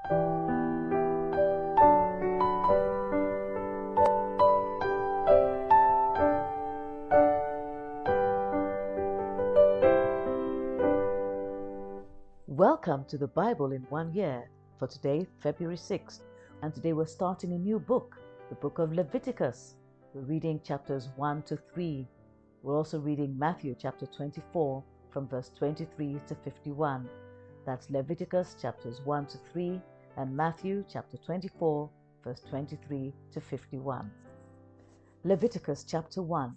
Welcome to the Bible in 1 year. For today, February 6th, and today we're starting a new book, the book of Leviticus. We're reading chapters 1 to 3. We're also reading Matthew chapter 24 from verse 23 to 51. That's Leviticus chapters 1 to 3 and Matthew chapter 24 verse 23 to 51. Leviticus chapter 1.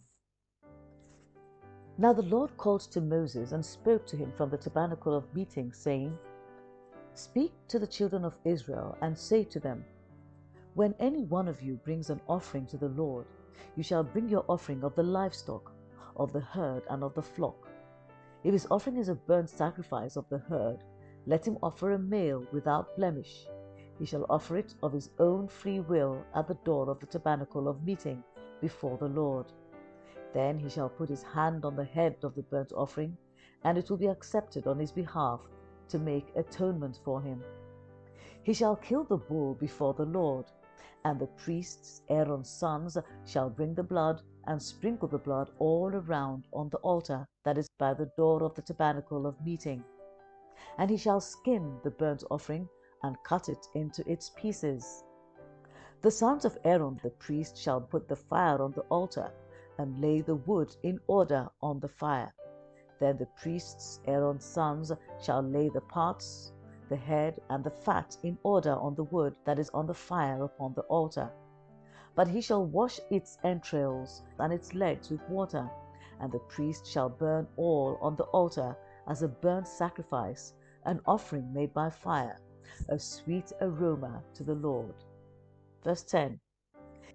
Now the Lord called to Moses and spoke to him from the tabernacle of meeting, saying, Speak to the children of Israel and say to them, When any one of you brings an offering to the Lord, you shall bring your offering of the livestock, of the herd and of the flock. If his offering is a burnt sacrifice of the herd, let him offer a male without blemish. He shall offer it of his own free will at the door of the tabernacle of meeting before the Lord. Then he shall put his hand on the head of the burnt offering, and it will be accepted on his behalf to make atonement for him. He shall kill the bull before the Lord, and the priests, Aaron's sons, shall bring the blood and sprinkle the blood all around on the altar that is by the door of the tabernacle of meeting. And he shall skin the burnt offering and cut it into its pieces. The sons of Aaron the priest shall put the fire on the altar and lay the wood in order on the fire. Then the priests, Aaron's sons, shall lay the parts, the head, and the fat in order on the wood that is on the fire upon the altar. But he shall wash its entrails and its legs with water, and the priest shall burn all on the altar as a burnt sacrifice, an offering made by fire, a sweet aroma to the Lord. Verse 10.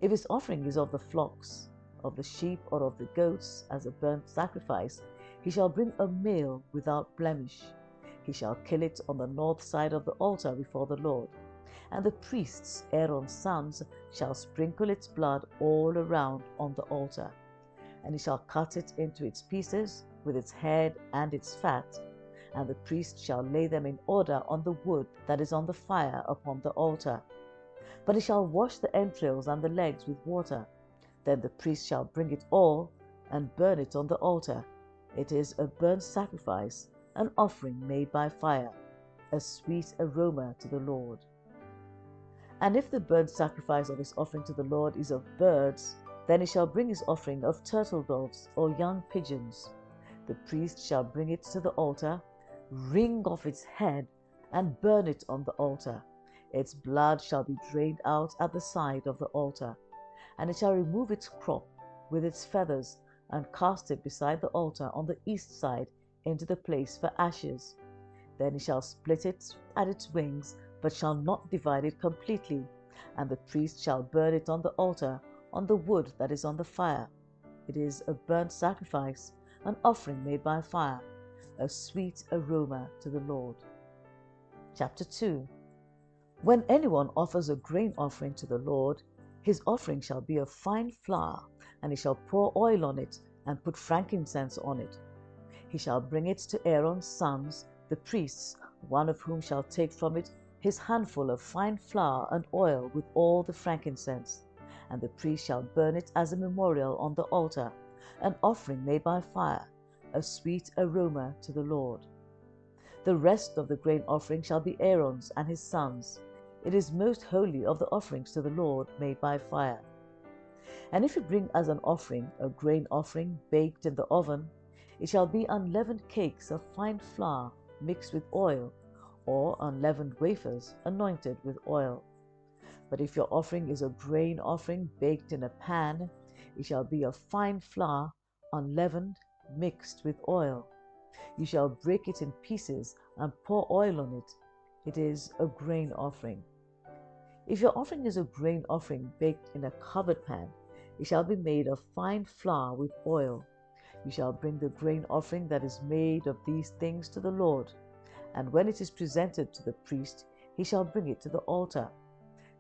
If his offering is of the flocks, of the sheep, or of the goats as a burnt sacrifice, he shall bring a male without blemish. He shall kill it on the north side of the altar before the Lord. And the priests, Aaron's sons, shall sprinkle its blood all around on the altar. And he shall cut it into its pieces, with its head and its fat. And the priest shall lay them in order on the wood that is on the fire upon the altar. But he shall wash the entrails and the legs with water. Then the priest shall bring it all and burn it on the altar. It is a burnt sacrifice, an offering made by fire, a sweet aroma to the Lord. And if the burnt sacrifice of his offering to the Lord is of birds, then he shall bring his offering of turtle doves or young pigeons. The priest shall bring it to the altar, wring off its head, and burn it on the altar. Its blood shall be drained out at the side of the altar. And it shall remove its crop with its feathers, and cast it beside the altar on the east side into the place for ashes. Then he shall split it at its wings, but shall not divide it completely. And the priest shall burn it on the altar, on the wood that is on the fire. It is a burnt sacrifice, an offering made by fire, a sweet aroma to the Lord. Chapter 2. When anyone offers a grain offering to the Lord, his offering shall be of fine flour, and he shall pour oil on it, and put frankincense on it. He shall bring it to Aaron's sons, the priests, one of whom shall take from it his handful of fine flour and oil with all the frankincense. And the priest shall burn it as a memorial on the altar, an offering made by fire, a sweet aroma to the Lord. The rest of the grain offering shall be Aaron's and his sons. It is most holy of the offerings to the Lord made by fire. And if you bring as an offering a grain offering baked in the oven, it shall be unleavened cakes of fine flour mixed with oil, or unleavened wafers anointed with oil. But if your offering is a grain offering baked in a pan, it shall be of fine flour, unleavened, mixed with oil. You shall break it in pieces and pour oil on it. It is a grain offering. If your offering is a grain offering baked in a covered pan, it shall be made of fine flour with oil. You shall bring the grain offering that is made of these things to the Lord, and when it is presented to the priest, he shall bring it to the altar.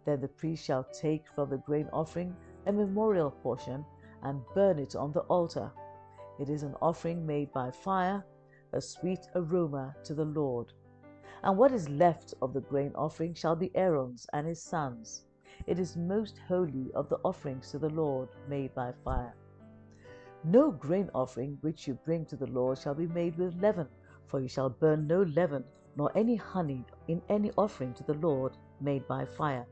Then the priest shall take from the grain offering a memorial portion and burn it on the altar. It is an offering made by fire, a sweet aroma to the Lord. And what is left of the grain offering shall be Aaron's and his sons. It is most holy of the offerings to the Lord made by fire. No grain offering which you bring to the Lord shall be made with leaven, for you shall burn no leaven nor any honey in any offering to the Lord made by fire.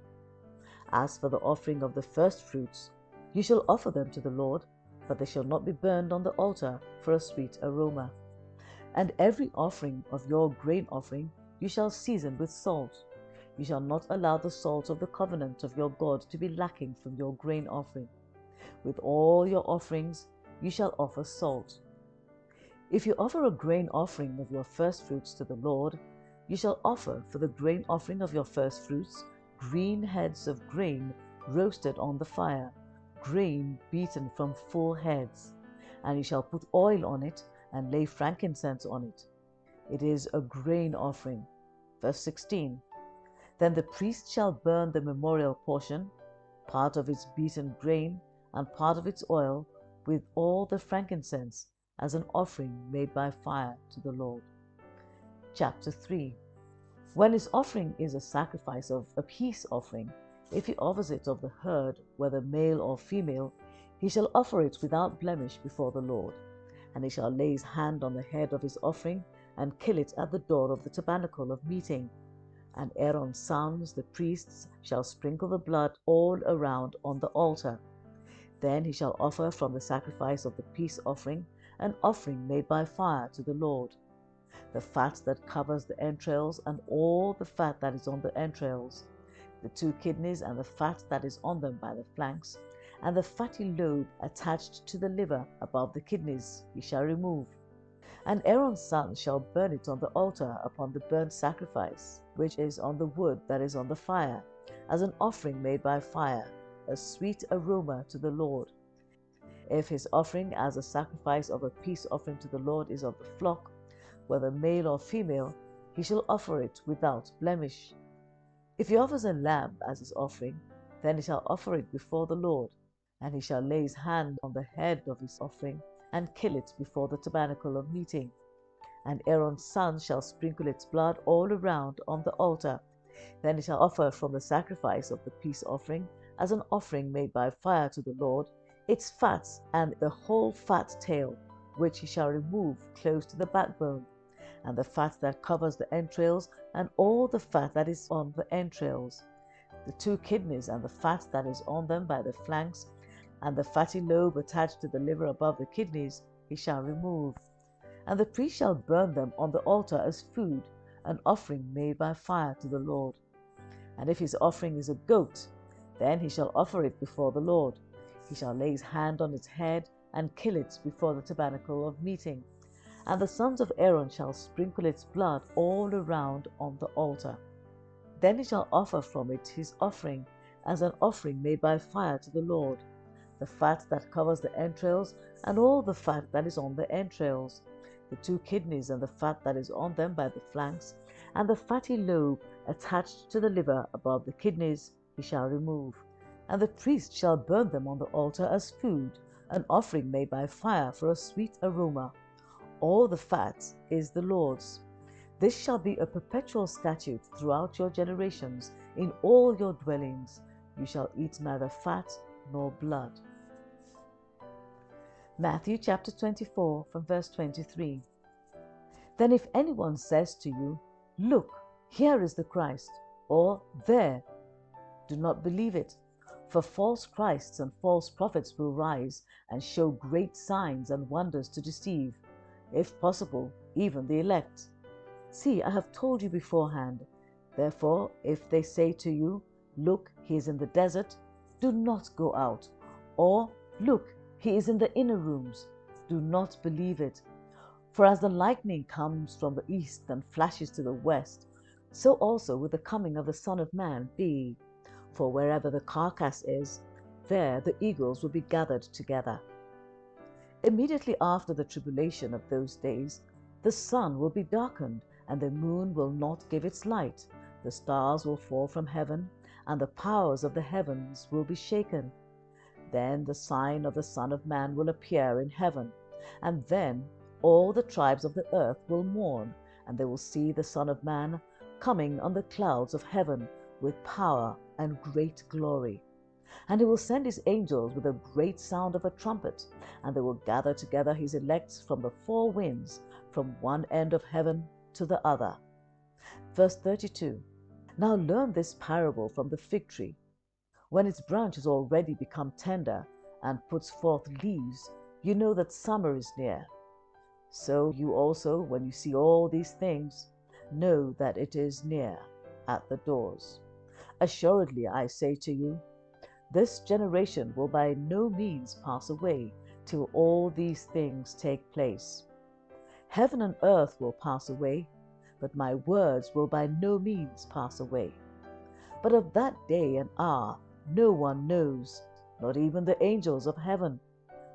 As for the offering of the first fruits, you shall offer them to the Lord, but they shall not be burned on the altar for a sweet aroma. And every offering of your grain offering you shall season with salt. You shall not allow the salt of the covenant of your God to be lacking from your grain offering. With all your offerings you shall offer salt. If you offer a grain offering of your first fruits to the Lord, you shall offer for the grain offering of your first fruits green heads of grain roasted on the fire, grain beaten from full heads, and you shall put oil on it and lay frankincense on it. It is a grain offering. Verse 16. Then the priest shall burn the memorial portion, part of its beaten grain and part of its oil, with all the frankincense, as an offering made by fire to the Lord. Chapter 3. When his offering is a sacrifice of a peace offering, if he offers it of the herd, whether male or female, he shall offer it without blemish before the Lord. And he shall lay his hand on the head of his offering and kill it at the door of the tabernacle of meeting. And Aaron's sons, the priests, shall sprinkle the blood all around on the altar. Then he shall offer from the sacrifice of the peace offering an offering made by fire to the Lord. The fat that covers the entrails and all the fat that is on the entrails, the 2 kidneys and the fat that is on them by the flanks, and the fatty lobe attached to the liver above the kidneys he shall remove. And Aaron's sons shall burn it on the altar upon the burnt sacrifice, which is on the wood that is on the fire, as an offering made by fire, a sweet aroma to the Lord. If his offering as a sacrifice of a peace offering to the Lord is of the flock, whether male or female, he shall offer it without blemish. If he offers a lamb as his offering, then he shall offer it before the Lord, and he shall lay his hand on the head of his offering and kill it before the tabernacle of meeting. And Aaron's sons shall sprinkle its blood all around on the altar. Then he shall offer from the sacrifice of the peace offering, as an offering made by fire to the Lord, its fats and the whole fat tail, which he shall remove close to the backbone, and the fat that covers the entrails, and all the fat that is on the entrails, the 2 kidneys and the fat that is on them by the flanks, and the fatty lobe attached to the liver above the kidneys, he shall remove. And the priest shall burn them on the altar as food, an offering made by fire to the Lord. And if his offering is a goat, then he shall offer it before the Lord. He shall lay his hand on its head and kill it before the tabernacle of meeting. And the sons of Aaron shall sprinkle its blood all around on the altar. Then he shall offer from it his offering as an offering made by fire to the Lord, the fat that covers the entrails and all the fat that is on the entrails, the 2 kidneys and the fat that is on them by the flanks, and the fatty lobe attached to the liver above the kidneys he shall remove. And the priest shall burn them on the altar as food, an offering made by fire for a sweet aroma. All the fat is the Lord's. This shall be a perpetual statute throughout your generations. In all your dwellings you shall eat neither fat nor blood. Matthew chapter 24 from verse 23. Then if anyone says to you, "Look, here is the Christ," or "There," do not believe it. For false Christs and false prophets will rise and show great signs and wonders to deceive, if possible, even the elect. See, I have told you beforehand. Therefore, if they say to you, "Look, he is in the desert," do not go out. Or, "Look, he is in the inner rooms," do not believe it. For as the lightning comes from the east and flashes to the west, so also will the coming of the Son of Man be. For wherever the carcass is, there the eagles will be gathered together. Immediately after the tribulation of those days, the sun will be darkened, and the moon will not give its light. The stars will fall from heaven, and the powers of the heavens will be shaken. Then the sign of the Son of Man will appear in heaven, and then all the tribes of the earth will mourn, and they will see the Son of Man coming on the clouds of heaven with power and great glory. And he will send his angels with a great sound of a trumpet, and they will gather together his elect from the four winds, from one end of heaven to the other. Verse 32. Now learn this parable from the fig tree. When its branch has already become tender and puts forth leaves, you know that summer is near. So you also, when you see all these things, know that it is near, at the doors. Assuredly, I say to you, this generation will by no means pass away till all these things take place. Heaven and earth will pass away, but my words will by no means pass away. But of that day and hour no one knows, not even the angels of heaven,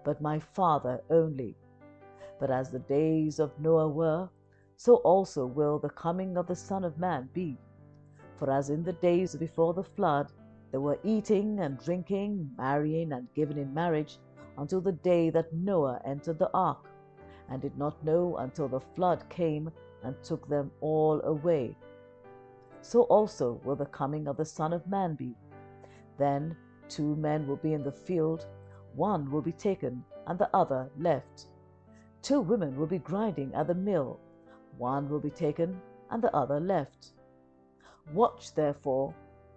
but my Father only. But as the days of Noah were, so also will the coming of the Son of Man be. For as in the days before the flood, they were eating and drinking, marrying and giving in marriage, until the day that Noah entered the ark, and did not know until the flood came and took them all away. So also will the coming of the Son of Man be. Then 2 men will be in the field, one will be taken and the other left. 2 women will be grinding at the mill, one will be taken and the other left. Watch therefore,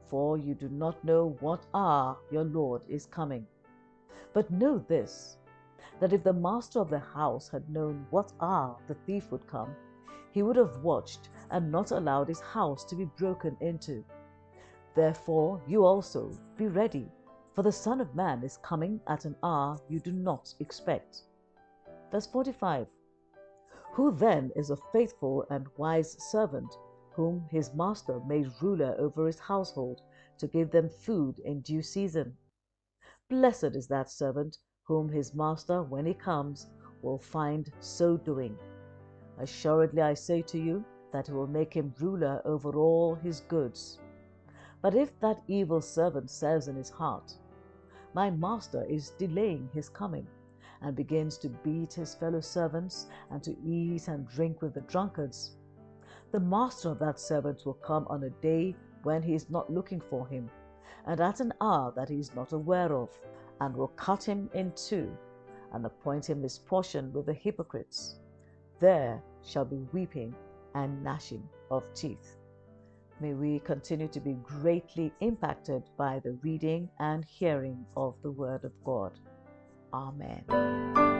for you do not know what hour your Lord is coming. But know this, that if the master of the house had known what hour the thief would come, he would have watched and not allowed his house to be broken into. Therefore you also be ready, for the Son of Man is coming at an hour you do not expect. Verse 45. Who then is a faithful and wise servant, whom his master made ruler over his household, to give them food in due season? Blessed is that servant whom his master, when he comes, will find so doing. Assuredly I say to you, that he will make him ruler over all his goods. But if that evil servant says in his heart, my master is delaying his coming, and begins to beat his fellow servants, and to eat and drink with the drunkards, the master of that servant will come on a day when he is not looking for him, and at an hour that he is not aware of, and will cut him in two, and appoint him his portion with the hypocrites. There shall be weeping and gnashing of teeth. May we continue to be greatly impacted by the reading and hearing of the Word of God. Amen.